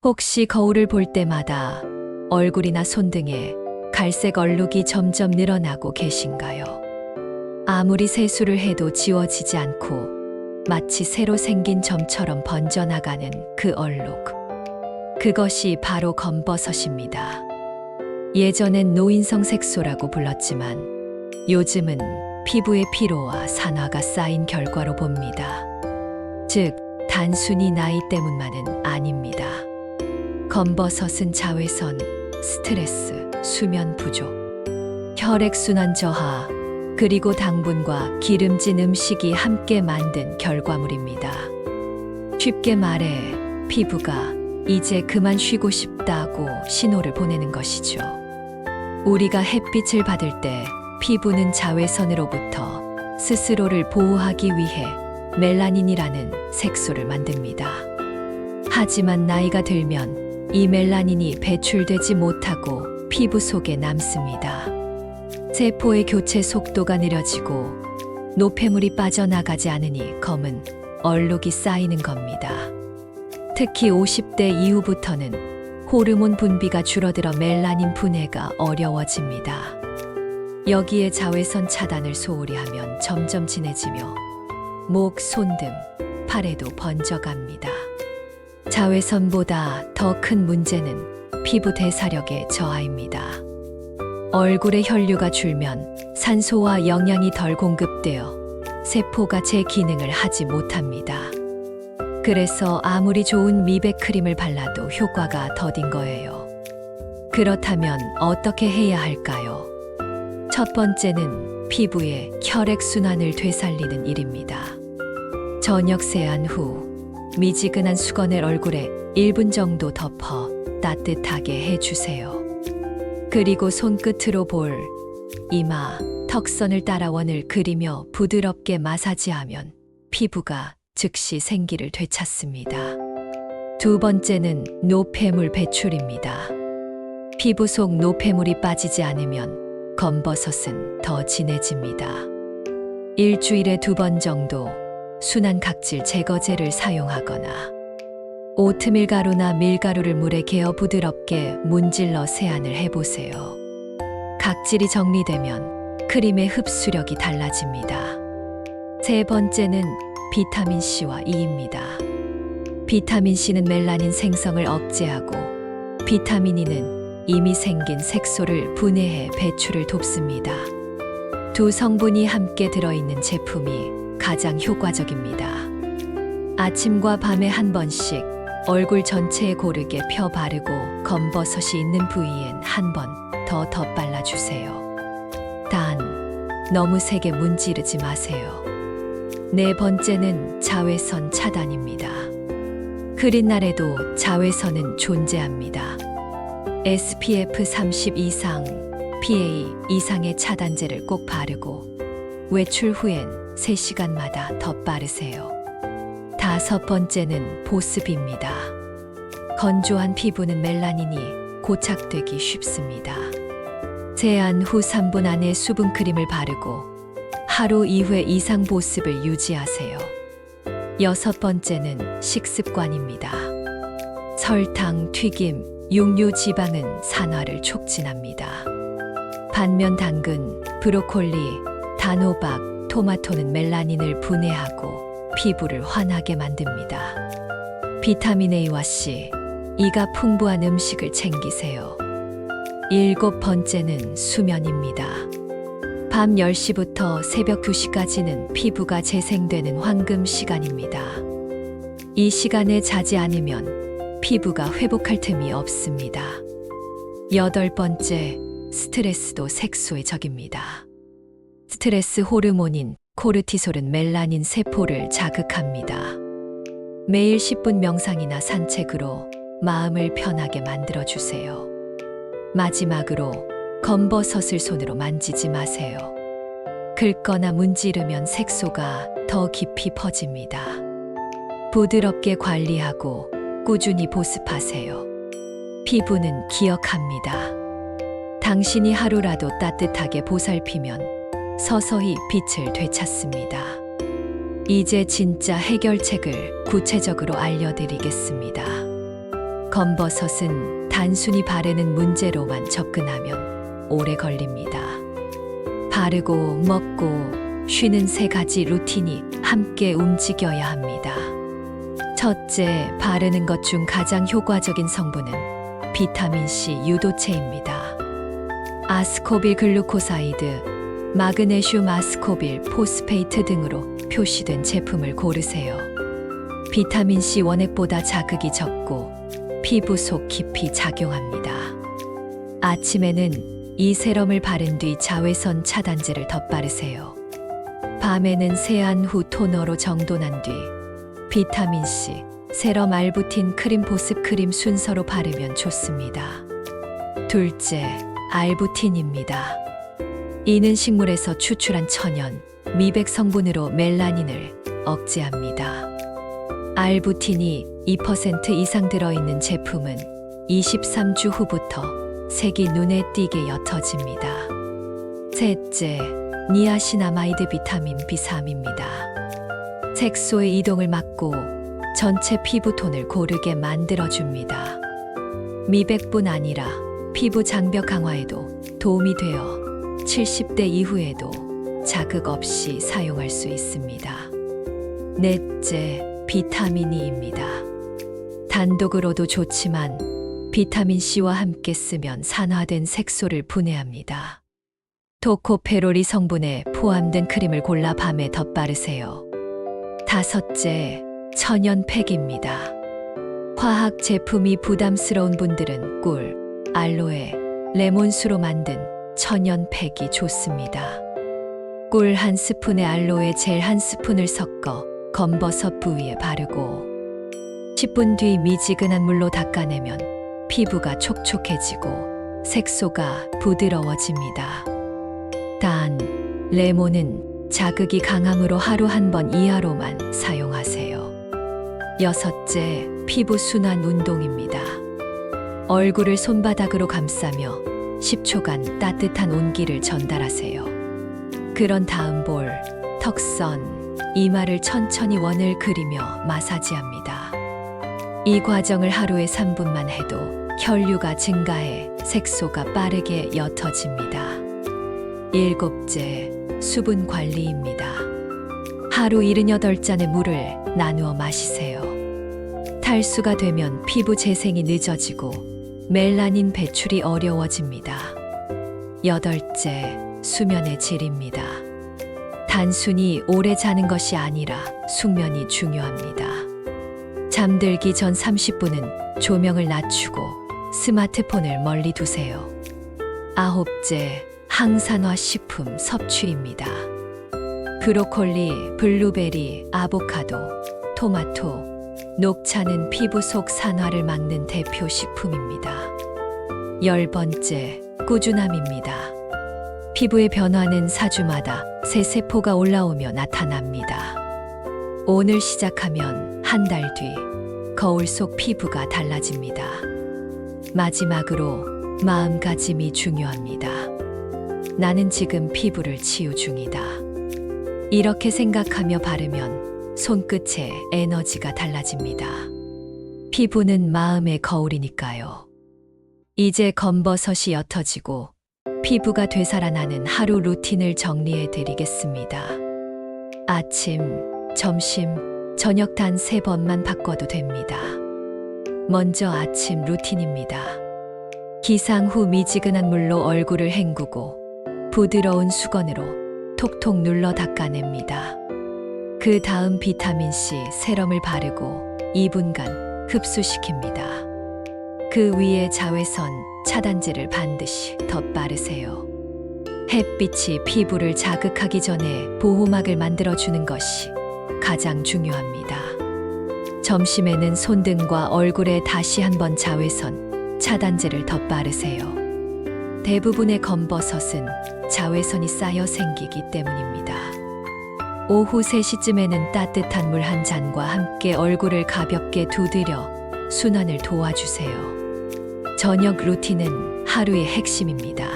혹시 거울을 볼 때마다 얼굴이나 손등에 갈색 얼룩이 점점 늘어나고 계신가요? 아무리 세수를 해도 지워지지 않고 마치 새로 생긴 점처럼 번져나가는 그 얼룩. 그것이 바로 검버섯입니다. 예전엔 노인성 색소라고 불렀지만 요즘은 피부의 피로와 산화가 쌓인 결과로 봅니다. 즉, 단순히 나이 때문만은 아닙니다. 검버섯은 자외선, 스트레스, 수면 부족, 혈액순환 저하, 그리고 당분과 기름진 음식이 함께 만든 결과물입니다. 쉽게 말해 피부가 이제 그만 쉬고 싶다고 신호를 보내는 것이죠. 우리가 햇빛을 받을 때 피부는 자외선으로부터 스스로를 보호하기 위해 멜라닌이라는 색소를 만듭니다. 하지만 나이가 들면 이 멜라닌이 배출되지 못하고 피부 속에 남습니다. 세포의 교체 속도가 느려지고 노폐물이 빠져나가지 않으니 검은 얼룩이 쌓이는 겁니다. 특히 50대 이후부터는 호르몬 분비가 줄어들어 멜라닌 분해가 어려워집니다. 여기에 자외선 차단을 소홀히 하면 점점 진해지며 목, 손 등 팔에도 번져갑니다. 자외선보다 더 큰 문제는 피부 대사력의 저하입니다. 얼굴의 혈류가 줄면 산소와 영양이 덜 공급되어 세포가 제 기능을 하지 못합니다. 그래서 아무리 좋은 미백 크림을 발라도 효과가 더딘 거예요. 그렇다면 어떻게 해야 할까요? 첫 번째는 피부의 혈액순환을 되살리는 일입니다. 저녁 세안 후 미지근한 수건을 얼굴에 1분 정도 덮어 따뜻하게 해주세요. 그리고 손끝으로 볼, 이마, 턱선을 따라 원을 그리며 부드럽게 마사지하면 피부가 즉시 생기를 되찾습니다. 두 번째는 노폐물 배출입니다. 피부 속 노폐물이 빠지지 않으면 검버섯은 더 진해집니다. 일주일에 2번 정도 순한 각질 제거제를 사용하거나 오트밀 가루나 밀가루를 물에 개어 부드럽게 문질러 세안을 해보세요. 각질이 정리되면 크림의 흡수력이 달라집니다. 세 번째는 비타민C와 E입니다. 비타민C는 멜라닌 생성을 억제하고 비타민E는 이미 생긴 색소를 분해해 배출을 돕습니다. 두 성분이 함께 들어있는 제품이 가장 효과적입니다. 아침과 밤에 한 번씩 얼굴 전체에 고르게 펴 바르고 검버섯이 있는 부위엔 한 번 더 덧발라주세요. 단, 너무 세게 문지르지 마세요. 네 번째는 자외선 차단입니다. 흐린 날에도 자외선은 존재합니다. SPF 30 이상, PA 이상의 차단제를 꼭 바르고 외출 후엔 3시간마다 덧바르세요. 다섯 번째는 보습입니다. 건조한 피부는 멜라닌이 고착되기 쉽습니다. 세안 후 3분 안에 수분크림을 바르고 하루 2회 이상 보습을 유지하세요. 여섯 번째는 식습관입니다. 설탕, 튀김, 육류 지방은 산화를 촉진합니다. 반면 당근, 브로콜리, 단호박, 토마토는 멜라닌을 분해하고 피부를 환하게 만듭니다. 비타민 A와 C, E가 풍부한 음식을 챙기세요. 일곱 번째는 수면입니다. 밤 10시부터 새벽 2시까지는 피부가 재생되는 황금 시간입니다. 이 시간에 자지 않으면 피부가 회복할 틈이 없습니다. 여덟 번째, 스트레스도 색소의 적입니다. 스트레스 호르몬인 코르티솔은 멜라닌 세포를 자극합니다. 매일 10분 명상이나 산책으로 마음을 편하게 만들어주세요. 마지막으로 검버섯을 손으로 만지지 마세요. 긁거나 문지르면 색소가 더 깊이 퍼집니다. 부드럽게 관리하고 꾸준히 보습하세요. 피부는 기억합니다. 당신이 하루라도 따뜻하게 보살피면 서서히 빛을 되찾습니다. 이제 진짜 해결책을 구체적으로 알려드리겠습니다. 검버섯은 단순히 바르는 문제로만 접근하면 오래 걸립니다. 바르고 먹고 쉬는 세 가지 루틴이 함께 움직여야 합니다. 첫째, 바르는 것 중 가장 효과적인 성분은 비타민C 유도체입니다. 아스코빌 글루코사이드, 마그네슘 아스코빌 포스페이트 등으로 표시된 제품을 고르세요. 비타민C 원액보다 자극이 적고 피부 속 깊이 작용합니다. 아침에는 이 세럼을 바른 뒤 자외선 차단제를 덧바르세요. 밤에는 세안 후 토너로 정돈한 뒤 비타민C, 세럼 알부틴 크림 보습 크림 순서로 바르면 좋습니다. 둘째, 알부틴입니다. 이는 식물에서 추출한 천연, 미백 성분으로 멜라닌을 억제합니다. 알부틴이 2% 이상 들어있는 제품은 23주 후부터 색이 눈에 띄게 옅어집니다. 셋째, 니아시나마이드 비타민 B3입니다. 색소의 이동을 막고 전체 피부톤을 고르게 만들어줍니다. 미백뿐 아니라 피부 장벽 강화에도 도움이 되어 70대 이후에도 자극 없이 사용할 수 있습니다. 넷째, 비타민 E입니다. 단독으로도 좋지만 비타민 C와 함께 쓰면 산화된 색소를 분해합니다. 토코페롤이 성분에 포함된 크림을 골라 밤에 덧바르세요. 다섯째, 천연팩입니다. 화학 제품이 부담스러운 분들은 꿀, 알로에, 레몬수로 만든 천연팩이 좋습니다. 꿀 한 스푼에 알로에 젤 한 스푼을 섞어 검버섯 부위에 바르고 10분 뒤 미지근한 물로 닦아내면 피부가 촉촉해지고 색소가 부드러워집니다. 단, 레몬은 자극이 강하므로 하루 한 번 이하로만 사용하세요. 여섯째, 피부 순환 운동입니다. 얼굴을 손바닥으로 감싸며 10초간 따뜻한 온기를 전달하세요. 그런 다음 볼, 턱선, 이마를 천천히 원을 그리며 마사지합니다. 이 과정을 하루에 3분만 해도 혈류가 증가해 색소가 빠르게 옅어집니다. 일곱째, 수분 관리입니다. 하루 78잔의 물을 나누어 마시세요. 탈수가 되면 피부 재생이 늦어지고 멜라닌 배출이 어려워집니다. 여덟째, 수면의 질입니다. 단순히 오래 자는 것이 아니라 숙면이 중요합니다. 잠들기 전 30분은 조명을 낮추고 스마트폰을 멀리 두세요. 아홉째, 항산화 식품 섭취입니다. 브로콜리, 블루베리, 아보카도, 토마토, 녹차는 피부 속 산화를 막는 대표 식품입니다. 10번째, 꾸준함입니다. 피부의 변화는 4주마다 새 세포가 올라오며 나타납니다. 오늘 시작하면 한 달 뒤 거울 속 피부가 달라집니다. 마지막으로 마음가짐이 중요합니다. 나는 지금 피부를 치유 중이다. 이렇게 생각하며 바르면 손끝에 에너지가 달라집니다. 피부는 마음의 거울이니까요. 이제 검버섯이 옅어지고 피부가 되살아나는 하루 루틴을 정리해 드리겠습니다. 아침, 점심, 저녁 단 3번만 바꿔도 됩니다. 먼저 아침 루틴입니다. 기상 후 미지근한 물로 얼굴을 헹구고 부드러운 수건으로 톡톡 눌러 닦아냅니다. 그 다음 비타민C 세럼을 바르고 2분간 흡수시킵니다. 그 위에 자외선 차단제를 반드시 덧바르세요. 햇빛이 피부를 자극하기 전에 보호막을 만들어주는 것이 가장 중요합니다. 점심에는 손등과 얼굴에 다시 한번 자외선 차단제를 덧바르세요. 대부분의 검버섯은 자외선이 쌓여 생기기 때문입니다. 오후 3시쯤에는 따뜻한 물 한 잔과 함께 얼굴을 가볍게 두드려 순환을 도와주세요. 저녁 루틴은 하루의 핵심입니다.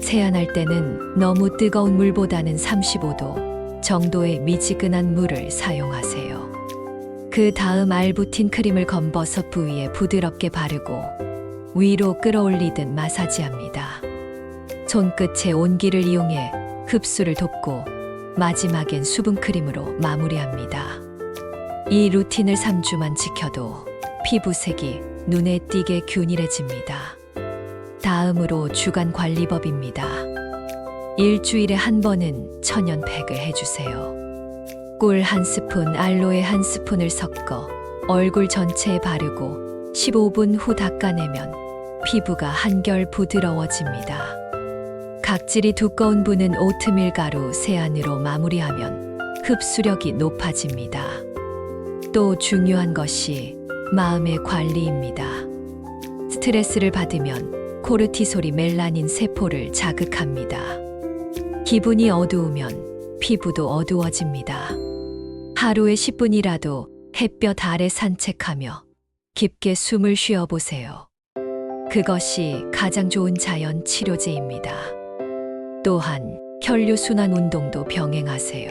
세안할 때는 너무 뜨거운 물보다는 35도 정도의 미지근한 물을 사용하세요. 그 다음 알부틴 크림을 검버섯 부위에 부드럽게 바르고 위로 끌어올리듯 마사지합니다. 손끝의 온기를 이용해 흡수를 돕고 마지막엔 수분크림으로 마무리합니다. 이 루틴을 3주만 지켜도 피부색이 눈에 띄게 균일해집니다. 다음으로 주간 관리법입니다. 일주일에 한 번은 천연팩을 해주세요. 꿀 1스푼, 알로에 1스푼을 섞어 얼굴 전체에 바르고 15분 후 닦아내면 피부가 한결 부드러워집니다. 각질이 두꺼운 분은 오트밀 가루 세안으로 마무리하면 흡수력이 높아집니다. 또 중요한 것이 마음의 관리입니다. 스트레스를 받으면 코르티솔이 멜라닌 세포를 자극합니다. 기분이 어두우면 피부도 어두워집니다. 하루에 10분이라도 햇볕 아래 산책하며 깊게 숨을 쉬어보세요. 그것이 가장 좋은 자연 치료제입니다. 또한 혈류순환 운동도 병행하세요.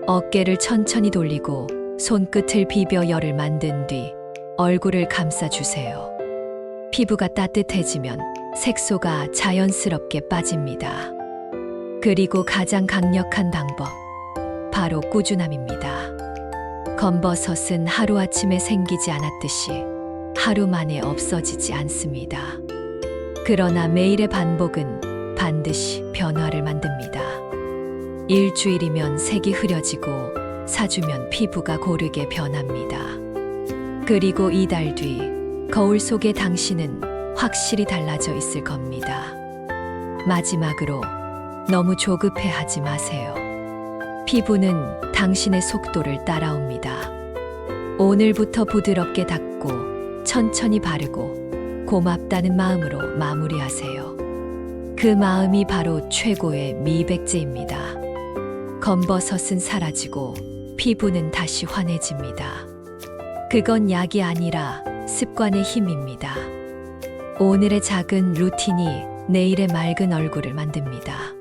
어깨를 천천히 돌리고 손끝을 비벼 열을 만든 뒤 얼굴을 감싸주세요. 피부가 따뜻해지면 색소가 자연스럽게 빠집니다. 그리고 가장 강력한 방법, 바로 꾸준함입니다. 검버섯은 하루아침에 생기지 않았듯이 하루 만에 없어지지 않습니다. 그러나 매일의 반복은 반드시 변화를 만듭니다. 일주일이면 색이 흐려지고 4주면 피부가 고르게 변합니다. 그리고 이달 뒤 거울 속의 당신은 확실히 달라져 있을 겁니다. 마지막으로 너무 조급해하지 마세요. 피부는 당신의 속도를 따라옵니다. 오늘부터 부드럽게 닦고 천천히 바르고 고맙다는 마음으로 마무리하세요. 그 마음이 바로 최고의 미백제입니다. 검버섯은 사라지고 피부는 다시 환해집니다. 그건 약이 아니라 습관의 힘입니다. 오늘의 작은 루틴이 내일의 맑은 얼굴을 만듭니다.